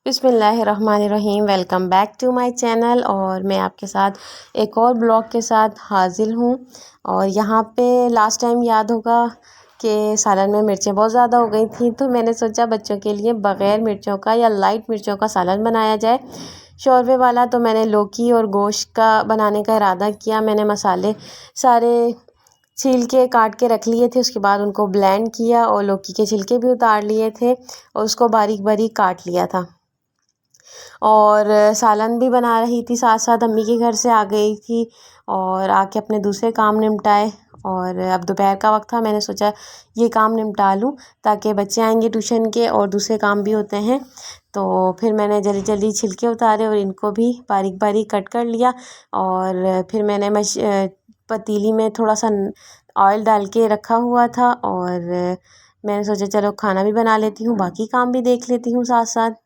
बिस्मिल्लाहिर्रहमानिर्रहीम। Welcome back to my channel और मैं आपके साथ एक और ब्लॉग के साथ हाजिर हूँ। और यहाँ पे लास्ट टाइम याद होगा कि सालन में मिर्चें बहुत ज़्यादा हो गई थी, तो मैंने सोचा बच्चों के लिए बग़ैर मिर्चों का या लाइट मिर्चों का सालन बनाया जाए शोरबे वाला। तो मैंने लौकी और गोश्त का बनाने का इरादा किया। मैंने मसाले सारे छील के काट के रख लिए थे, उसके बाद उनको ब्लेंड किया और लौकी के छिलके भी उतार लिए थे और उसको बारीक बारीक काट लिया था। और सालन भी बना रही थी, साथ साथ अम्मी के घर से आ गई थी और आके अपने दूसरे काम निपटाए। और अब दोपहर का वक्त था, मैंने सोचा ये काम निपटा लूँ ताकि बच्चे आएंगे ट्यूशन के और दूसरे काम भी होते हैं। तो फिर मैंने जल्दी जल्दी छिलके उतारे और इनको भी बारीक बारीक कट कर लिया। और फिर मैंने पतीली में थोड़ा सा ऑयल डाल के रखा हुआ था और मैंने सोचा चलो खाना भी बना लेती हूँ, बाकी काम भी देख लेती हूँ साथ साथ।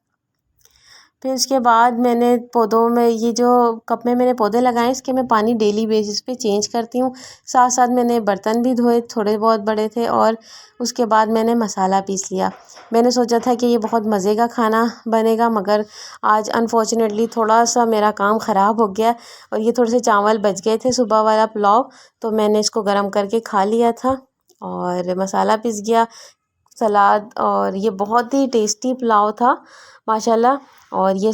फिर उसके बाद मैंने पौधों में ये जो कप में मैंने पौधे लगाए इसके मैं पानी डेली बेसिस पे चेंज करती हूँ। साथ साथ मैंने बर्तन भी धोए, थोड़े बहुत बड़े थे। और उसके बाद मैंने मसाला पीस लिया। मैंने सोचा था कि ये बहुत मज़े का खाना बनेगा, मगर आज अनफॉर्चुनेटली थोड़ा सा मेरा काम ख़राब हो गया और ये थोड़े से चावल बच गए थे सुबह वाला पुलाव, तो मैंने इसको गर्म करके खा लिया था और मसाला पिस गया, सलाद। और ये बहुत ही टेस्टी पुलाव था माशाल्लाह। और ये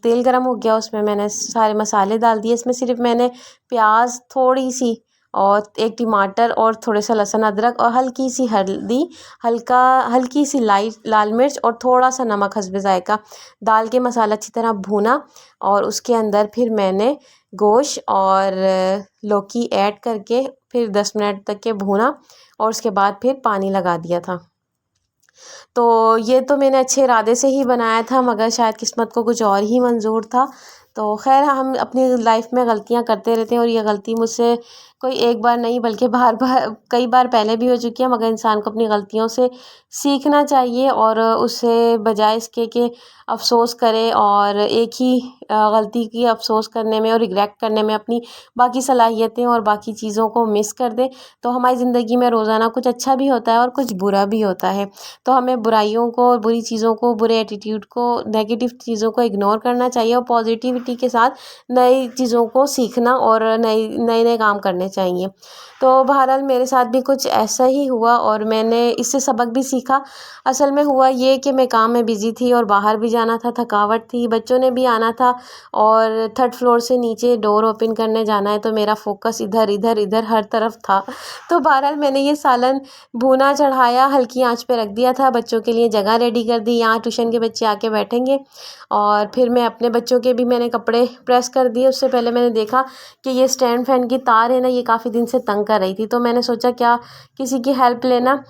तेल गरम हो गया, उसमें मैंने सारे मसाले डाल दिए। इसमें सिर्फ मैंने प्याज थोड़ी सी और एक टमाटर और थोड़े सा लहसुन अदरक और हल्की सी हल्दी, हल्की सी लाल मिर्च और थोड़ा सा नमक हस्बे जायका डाल के मसाला अच्छी तरह भूना। और उसके अंदर फिर मैंने गोश्त और लौकी ऐड करके फिर 10 मिनट तक के भूना और उसके बाद फिर पानी लगा दिया था। तो ये तो मैंने अच्छे इरादे से ही बनाया था, मगर शायद किस्मत को कुछ और ही मंजूर था। तो खैर, हम अपनी लाइफ में गलतियां करते रहते हैं और ये गलती मुझसे कोई एक बार नहीं बल्कि बार बार कई बार पहले भी हो चुकी है। मगर इंसान को अपनी गलतियों से सीखना चाहिए और उससे बजाय इसके कि अफ़सोस करे और एक ही गलती की अफ़सोस करने में और रिग्रेट करने में अपनी बाकी सलाहियतें और बाकी चीज़ों को मिस कर दे। तो हमारी ज़िंदगी में रोज़ाना कुछ अच्छा भी होता है और कुछ बुरा भी होता है। तो हमें बुराइयों को, बुरी चीज़ों को, बुरे एटीट्यूड को, नेगेटिव चीज़ों को इग्नोर करना चाहिए और पॉजिटिविटी के साथ नई चीज़ों को सीखना और नए नए काम करने चाहिए। तो बहरहाल मेरे साथ भी कुछ ऐसा ही हुआ और मैंने इससे सबक भी सीखा। असल में हुआ ये कि मैं काम में बिज़ी थी और बाहर भी जाना था, थकावट थी, बच्चों ने भी आना था और 3rd फ्लोर से नीचे डोर ओपन करने जाना है, तो मेरा फोकस इधर इधर इधर हर तरफ था। तो बहरहाल मैंने ये सालन भुना चढ़ाया, हल्की आंच पे रख दिया था, बच्चों के लिए जगह रेडी कर दी, यहाँ ट्यूशन के बच्चे आके बैठेंगे। और फिर मैं अपने बच्चों के भी मैंने कपड़े प्रेस कर दिए। उससे पहले मैंने देखा कि ये स्टैंड फैन की तार है ना, ये काफ़ी दिन से तंग कर रही थी, तो मैंने सोचा क्या किसी की हेल्प लेना।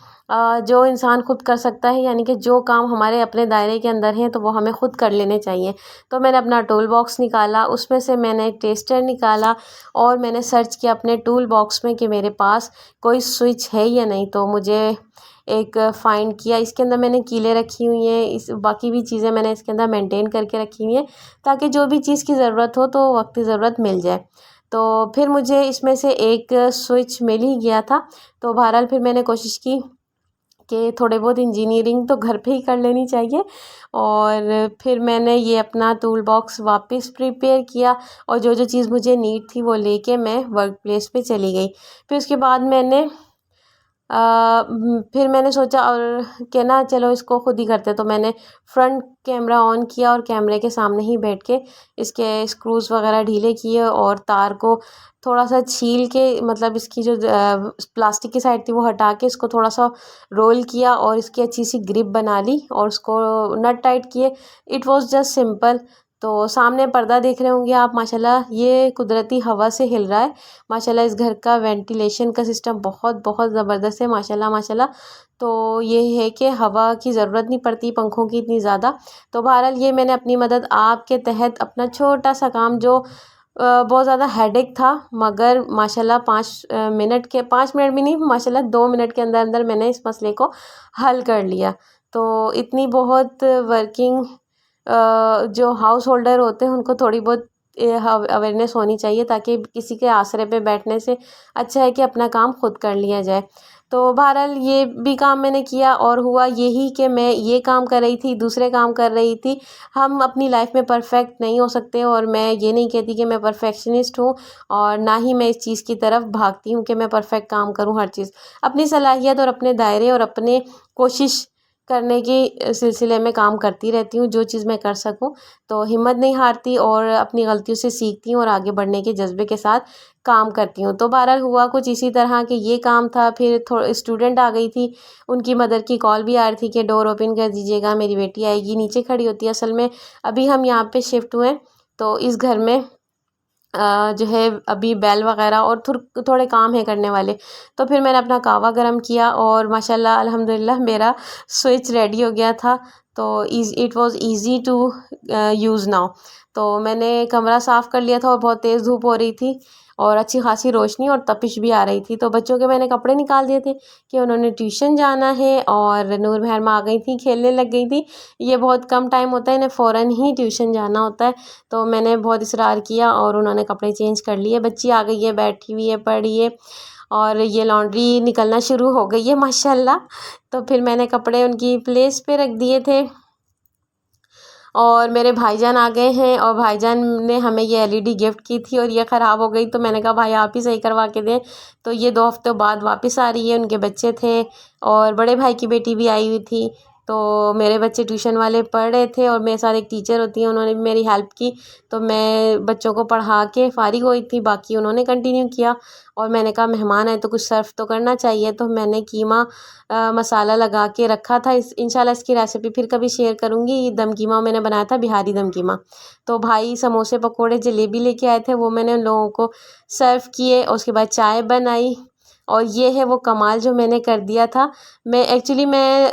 जो इंसान खुद कर सकता है, यानी कि जो काम हमारे अपने दायरे के अंदर हैं तो वो हमें खुद कर लेने चाहिए। तो मैंने अपना टूल बॉक्स निकाला, उसमें से मैंने एक टेस्टर निकाला और मैंने सर्च किया अपने टूल बॉक्स में कि मेरे पास कोई स्विच है या नहीं। तो मुझे एक फाइंड किया, इसके अंदर मैंने कीलें रखी हुई हैं, इस बाकी भी चीज़ें मैंने इसके अंदर मेंटेन करके रखी हुई हैं ताकि जो भी चीज़ की ज़रूरत हो तो वक्ती ज़रूरत मिल जाए। तो फिर मुझे इसमें से एक स्विच मिल ही गया था। तो बहरहाल फिर मैंने कोशिश की कि थोड़े बहुत इंजीनियरिंग तो घर पे ही कर लेनी चाहिए। और फिर मैंने ये अपना टूल बॉक्स वापस प्रिपेयर किया और जो जो चीज़ मुझे नीड थी वो लेके मैं वर्क प्लेस पे चली गई। फिर उसके बाद फिर मैंने सोचा और कि ना चलो इसको खुद ही करते। तो मैंने फ्रंट कैमरा ऑन किया और कैमरे के सामने ही बैठ के इसके स्क्रूज़ वगैरह ढीले किए और तार को थोड़ा सा छील के, मतलब इसकी जो प्लास्टिक की साइड थी वो हटा के इसको थोड़ा सा रोल किया और इसकी अच्छी सी ग्रिप बना ली और उसको नट टाइट किए। It was just simple. तो सामने पर्दा देख रहे होंगे आप, माशाल्लाह ये कुदरती हवा से हिल रहा है। माशाल्लाह इस घर का वेंटिलेशन का सिस्टम बहुत बहुत ज़बरदस्त है, माशाल्लाह माशाल्लाह। तो ये है कि हवा की ज़रूरत नहीं पड़ती पंखों की इतनी ज़्यादा। तो बहरहाल ये मैंने अपनी मदद आपके तहत अपना छोटा सा काम जो बहुत ज़्यादा हेडेक था, मगर माशाल्लाह 5 मिनट भी नहीं, माशाल्लाह 2 मिनट के अंदर अंदर मैंने इस मसले को हल कर लिया। तो इतनी बहुत वर्किंग जो हाउस होल्डर होते हैं उनको थोड़ी बहुत अवेयरनेस होनी चाहिए ताकि किसी के आसरे पे बैठने से अच्छा है कि अपना काम खुद कर लिया जाए। तो बहरहाल ये भी काम मैंने किया और हुआ यही कि मैं ये काम कर रही थी, दूसरे काम कर रही थी। हम अपनी लाइफ में परफेक्ट नहीं हो सकते और मैं ये नहीं कहती कि मैं परफेक्शनिस्ट हूँ और ना ही मैं इस चीज़ की तरफ भागती हूँ कि मैं परफेक्ट काम करूँ हर चीज़। अपनी सलाहियत और अपने दायरे और अपने कोशिश करने के सिलसिले में काम करती रहती हूँ, जो चीज़ मैं कर सकूँ। तो हिम्मत नहीं हारती और अपनी गलतियों से सीखती हूँ और आगे बढ़ने के जज़्बे के साथ काम करती हूँ। तो बहरहाल हुआ कुछ इसी तरह कि ये काम था, फिर स्टूडेंट आ गई थी, उनकी मदर की कॉल भी आ रही थी कि डोर ओपन कर दीजिएगा, मेरी बेटी आएगी। नीचे खड़ी होती है असल में, अभी हम यहाँ पे शिफ्ट हुए हैं तो इस घर में जो है अभी बेल वगैरह और थोड़े काम है करने वाले। तो फिर मैंने अपना कहवा गर्म किया और माशाल्लाह अल्हम्दुलिल्लाह मेरा स्विच रेडी हो गया था। तो it was easy to use now. तो मैंने कमरा साफ़ कर लिया था और बहुत तेज़ धूप हो रही थी और अच्छी खासी रोशनी और तपिश भी आ रही थी। तो बच्चों के मैंने कपड़े निकाल दिए थे कि उन्होंने ट्यूशन जाना है और नूर महरमा आ गई थी, खेलने लग गई थी। ये बहुत कम टाइम होता है, इन्हें फ़ौरन ही ट्यूशन जाना होता है। तो मैंने बहुत इसरार किया और उन्होंने कपड़े चेंज कर लिए। बच्ची आ गई है, बैठी हुई है, पढ़ रही है और ये लॉन्ड्री निकलना शुरू हो गई है माशाल्लाह। तो फिर मैंने कपड़े उनकी प्लेस पे रख दिए थे और मेरे भाईजान आ गए हैं और भाईजान ने हमें ये एलईडी गिफ्ट की थी और ये ख़राब हो गई। तो मैंने कहा भाई आप ही सही करवा के दें। तो ये 2 हफ्तों बाद वापस आ रही है, उनके बच्चे थे और बड़े भाई की बेटी भी आई हुई थी। तो मेरे बच्चे ट्यूशन वाले पढ़ रहे थे और मेरे साथ एक टीचर होती हैं, उन्होंने भी मेरी हेल्प की। तो मैं बच्चों को पढ़ा के फ़ारिग हुई थी, बाकी उन्होंने कंटिन्यू किया और मैंने कहा मेहमान आए तो कुछ सर्व तो करना चाहिए। तो मैंने कीमा मसाला लगा के रखा था। इंशाल्लाह इसकी रेसिपी फिर कभी शेयर करूँगी। ये दम कीमा मैंने बनाया था, बिहारी दम कीमा। तो भाई समोसे पकोड़े जलेबी लेके आए थे, वो मैंने उन लोगों को सर्व किए और उसके बाद चाय बनाई। और ये है वो कमाल जो मैंने कर दिया था। मैं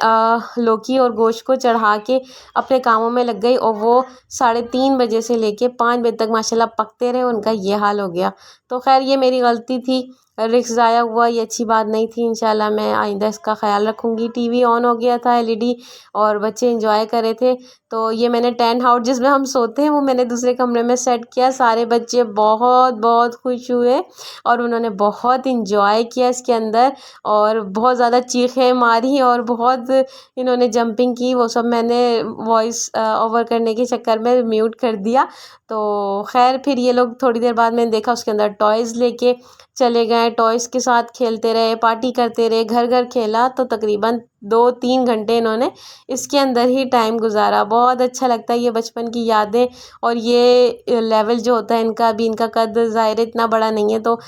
लौकी और गोश्त को चढ़ा के अपने कामों में लग गई और वो 3:30 बजे से लेके 5 बजे तक माशाल्लाह पकते रहे, उनका ये हाल हो गया। तो खैर ये मेरी गलती थी, रिस्क ज़ाया हुआ, ये अच्छी बात नहीं थी। इंशाल्लाह मैं आइंदा इसका ख़्याल रखूँगी। टीवी ऑन हो गया था एलईडी और बच्चे एंजॉय कर रहे थे। तो ये मैंने टेंट हाउस जिसमें हम सोते हैं वो मैंने दूसरे कमरे में सेट किया। सारे बच्चे बहुत बहुत खुश हुए और उन्होंने बहुत एंजॉय किया इसके अंदर और बहुत ज़्यादा चीखें मारी और बहुत इन्होंने जंपिंग की। वो सब मैंने वॉइस ओवर करने के चक्कर में म्यूट कर दिया। तो खैर फिर ये लोग थोड़ी देर बाद मैंने देखा उसके अंदर टॉयज़ लेके चले गए, टॉयज़ के साथ खेलते रहे, पार्टी करते रहे, घर घर खेला। तो तकरीबन 2-3 घंटे इन्होंने इसके अंदर ही टाइम गुजारा। बहुत अच्छा लगता है ये बचपन की यादें और ये लेवल जो होता है इनका, अभी इनका कद ज़ाहिर इतना बड़ा नहीं है तो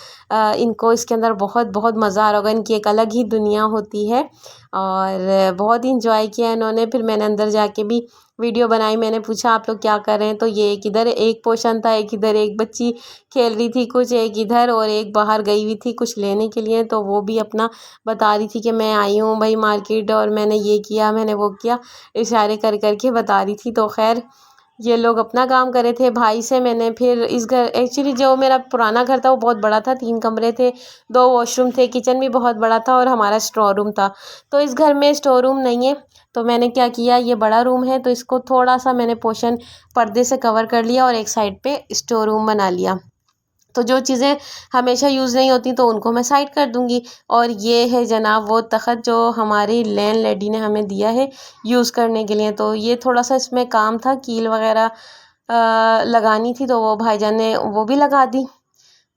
इनको इसके अंदर बहुत बहुत मज़ा आ रहा होगा। इनकी एक अलग ही दुनिया होती है और बहुत ही इंजॉय किया इन्होंने। फिर मैंने अंदर जाके भी वीडियो बनाई। मैंने पूछा आप लोग क्या कर रहे हैं? तो ये एक इधर एक पोर्शन था, एक इधर एक बच्ची खेल रही थी कुछ, एक इधर और एक बाहर गई हुई थी कुछ लेने के लिए। तो वो भी अपना बता रही थी कि मैं आई हूँ भाई मार्केट और मैंने ये किया, मैंने वो किया, इशारे कर कर के बता रही थी। तो खैर ये लोग अपना काम कर रहे थे। भाई से मैंने फिर इस घर, एक्चुअली जो मेरा पुराना घर था वो बहुत बड़ा था, 3 कमरे थे, 2 वॉशरूम थे, किचन भी बहुत बड़ा था और हमारा स्टोर रूम था। तो इस घर में स्टोर रूम नहीं है। तो मैंने क्या किया, ये बड़ा रूम है तो इसको थोड़ा सा मैंने पोर्शन पर्दे से कवर कर लिया और एक साइड पे स्टोर रूम बना लिया। तो जो चीज़ें हमेशा यूज़ नहीं होती तो उनको मैं साइड कर दूँगी। और ये है जनाब वो तख़्त जो हमारी लैंडलेडी ने हमें दिया है यूज़ करने के लिए। तो ये थोड़ा सा इसमें काम था, कील वगैरह लगानी थी तो वो भाईजान ने वो भी लगा दी।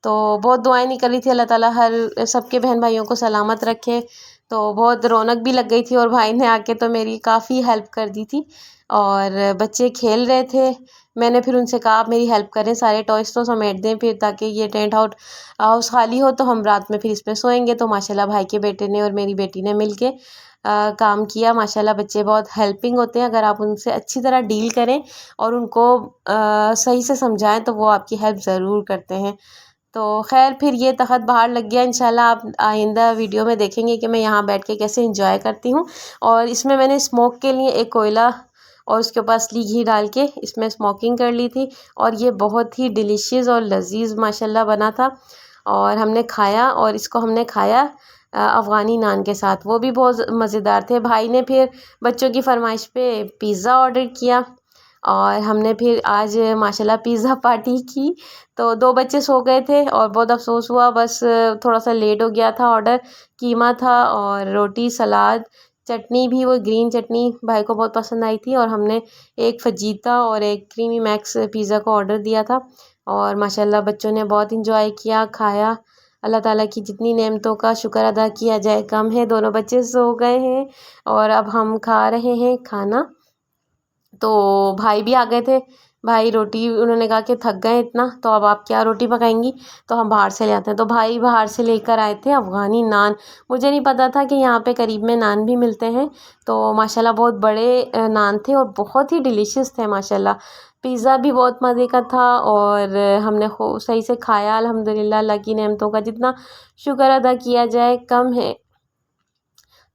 तो बहुत दुआएं निकल रही थी, अल्लाह ताला हर सबके बहन भाइयों को सलामत रखे। तो बहुत रौनक भी लग गई थी और भाई ने आके तो मेरी काफ़ी हेल्प कर दी थी और बच्चे खेल रहे थे। मैंने फिर उनसे कहा आप मेरी हेल्प करें, सारे टॉयज़ तो समेट दें फिर, ताकि ये टेंट हाउस खाली हो तो हम रात में फिर इसमें सोएंगे। तो माशाल्लाह भाई के बेटे ने और मेरी बेटी ने मिल के काम किया। माशाल्लाह बच्चे बहुत हेल्पिंग होते हैं, अगर आप उनसे अच्छी तरह डील करें और उनको सही से समझाएं तो वो आपकी हेल्प ज़रूर करते हैं। तो खैर फिर ये तख़्त बाहर लग गया। इंशाल्लाह आप आइंदा वीडियो में देखेंगे कि मैं यहाँ बैठ के कैसे इंजॉय करती हूँ। और इसमें मैंने स्मोक के लिए एक कोयला और उसके ऊपर असली घी डाल के इसमें स्मोकिंग कर ली थी और ये बहुत ही डिलीशियस और लजीज माशाल्लाह बना था। और हमने खाया और इसको हमने खाया अफ़गानी नान के साथ, वो भी बहुत मज़ेदार थे। भाई ने फिर बच्चों की फरमाइश पे पिज़्ज़ा ऑर्डर किया और हमने फिर आज माशाल्लाह पिज़्ज़ा पार्टी की। तो 2 बच्चे सो गए थे और बहुत अफ़सोस हुआ, बस थोड़ा सा लेट हो गया था ऑर्डर। कीमा था और रोटी, सलाद, चटनी भी वो ग्रीन चटनी भाई को बहुत पसंद आई थी, और हमने एक फजीता और एक क्रीमी मैक्स पिज़्ज़ा का ऑर्डर दिया था। और माशाल्लाह बच्चों ने बहुत इंजॉय किया, खाया। अल्लाह ताला की जितनी नेमतों का शुक्र अदा किया जाए कम है। दोनों बच्चे सो गए हैं और अब हम खा रहे हैं खाना। तो भाई भी आ गए थे। भाई रोटी उन्होंने कहा कि थक गए इतना, तो अब आप क्या रोटी पकाएंगी, तो हम बाहर से ले आते हैं। तो भाई बाहर से लेकर आए थे अफ़गानी नान। मुझे नहीं पता था कि यहाँ पे करीब में नान भी मिलते हैं। तो माशाल्लाह बहुत बड़े नान थे और बहुत ही डिलीशियस थे माशाल्लाह। पिज़्ज़ा भी बहुत मज़े का था और हमने सही से खाया अल्हम्दुलिल्लाह। अल्लाह की नेमतों का जितना शुक्र अदा किया जाए कम है।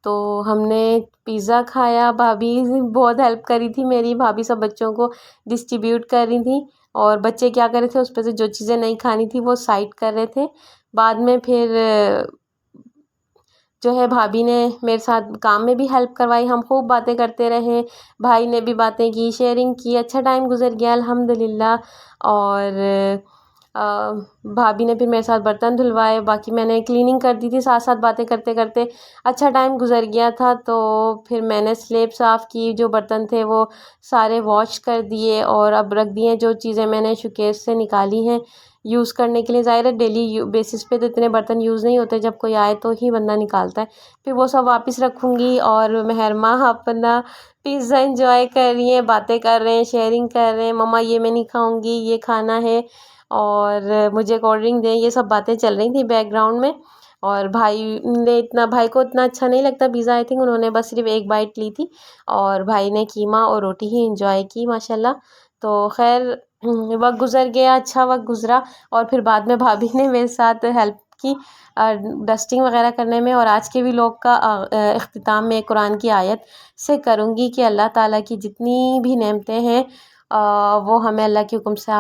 तो हमने पिज़्ज़ा खाया, भाभी बहुत हेल्प करी थी मेरी, भाभी सब बच्चों को डिस्ट्रीब्यूट कर रही थी। और बच्चे क्या कर रहे थे, उस पे से जो चीज़ें नहीं खानी थी वो साइड कर रहे थे। बाद में फिर जो है भाभी ने मेरे साथ काम में भी हेल्प करवाई, हम खूब बातें करते रहे। भाई ने भी बातें की, शेयरिंग की, अच्छा टाइम गुजर गया अल्हम्दुलिल्लाह। और अ, भाभी ने फिर मेरे साथ बर्तन धुलवाए, बाकी मैंने क्लीनिंग कर दी थी साथ साथ बातें करते करते। अच्छा टाइम गुजर गया था। तो फिर मैंने स्लेब साफ़ की, जो बर्तन थे वो सारे वॉश कर दिए और अब रख दिए। जो चीज़ें मैंने शोकेस से निकाली हैं यूज़ करने के लिए, ज़ाहिर है डेली बेसिस पे तो इतने बर्तन यूज़ नहीं होते, जब कोई आए तो ही बंदा निकालता है। फिर वो सब वापस रखूँगी। और मेहरमा अपना पिज़्ज़ा एंजॉय कर रही हैं, बातें कर रहे हैं, शेयरिंग कर रहे हैं, मम्मा ये मैं नहीं खाऊँगी, ये खाना है और मुझे कोल्ड ड्रिंक दें, ये सब बातें चल रही थी बैकग्राउंड में। और भाई को इतना अच्छा नहीं लगता पिज़्ज़ा, आई थिंक उन्होंने बस सिर्फ एक बाइट ली थी और भाई ने कीमा और रोटी ही एंजॉय की माशाल्लाह। तो खैर वक्त गुजर गया, अच्छा वक्त गुजरा। और फिर बाद में भाभी ने मेरे साथ हेल्प की डस्टिंग वगैरह करने में। और आज के व्लॉग का इख्तिताम मैं कुरान की आयत से करूँगी कि अल्लाह ताला की जितनी भी नेमतें हैं वो हमें अल्लाह के हुक्म से